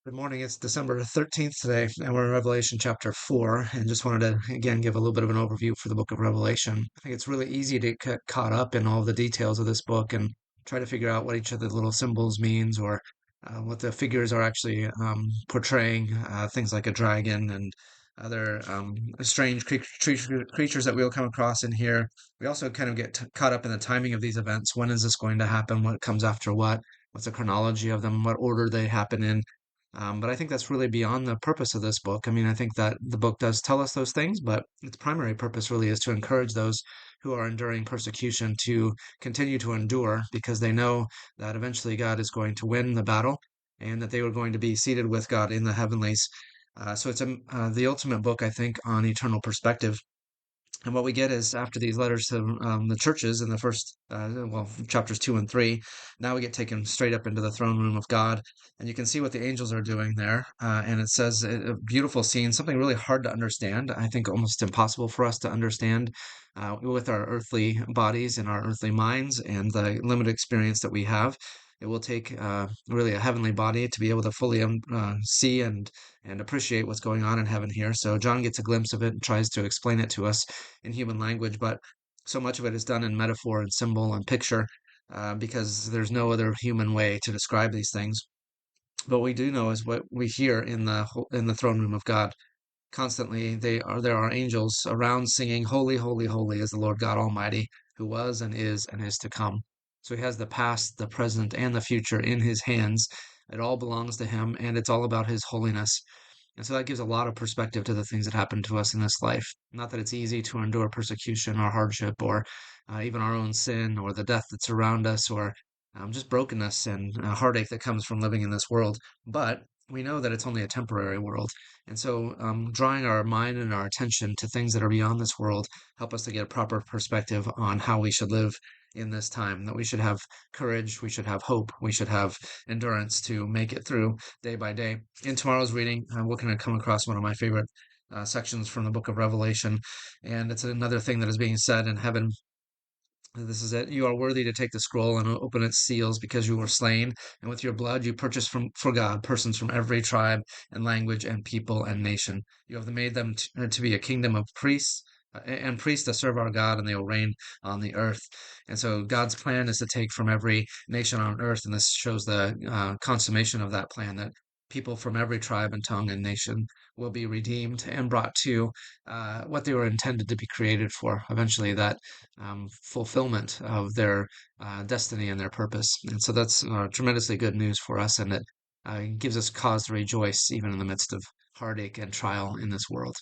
Good morning. It's December 13th today, and we're in Revelation chapter 4. And just wanted to, again, give a little bit of an overview for the book of Revelation. I think it's really easy to get caught up in all the details of this book and try to figure out what each of the little symbols means or what the figures are actually portraying, things like a dragon and other strange creatures that we'll come across in here. We also kind of get caught up in the timing of these events. When is this going to happen? What comes after what? What's the chronology of them? What order they happen in? But I think that's really beyond the purpose of this book. I mean, I think that the book does tell us those things, but its primary purpose really is to encourage those who are enduring persecution to continue to endure because they know that eventually God is going to win the battle and that they were going to be seated with God in the heavenlies. So it's the ultimate book, I think, on eternal perspective. And what we get is after these letters to the churches in the first, chapters 2 and 3, now we get taken straight up into the throne room of God. And you can see what the angels are doing there. And it says a beautiful scene, something really hard to understand. I think almost impossible for us to understand with our earthly bodies and our earthly minds and the limited experience that we have. It will take really a heavenly body to be able to fully see and appreciate what's going on in heaven here. So John gets a glimpse of it and tries to explain it to us in human language, but so much of it is done in metaphor and symbol and picture because there's no other human way to describe these things. But we do know is what we hear in the throne room of God. Constantly, there are angels around singing, "Holy, holy, holy is the Lord God Almighty, who was and is to come." So he has the past, the present, and the future in his hands. It all belongs to him, and it's all about his holiness. And so that gives a lot of perspective to the things that happen to us in this life. Not that it's easy to endure persecution or hardship or even our own sin or the death that's around us or just brokenness and heartache that comes from living in this world. But we know that it's only a temporary world. And so drawing our mind and our attention to things that are beyond this world help us to get a proper perspective on how we should live in this time, that we should have courage, we should have hope, we should have endurance to make it through day by day. In tomorrow's reading, we're going to come across one of my favorite sections from the book of Revelation, and it's another thing that is being said in heaven. This is it. You are worthy to take the scroll and open its seals because you were slain, and with your blood you purchased for God persons from every tribe and language and people and nation. You have made them to be a kingdom of priests. And priests to serve our God, and they will reign on the earth. And so God's plan is to take from every nation on earth, and this shows the consummation of that plan that people from every tribe and tongue and nation will be redeemed and brought to what they were intended to be created for. Eventually, that fulfillment of their destiny and their purpose. And so that's tremendously good news for us, and it gives us cause to rejoice even in the midst of heartache and trial in this world.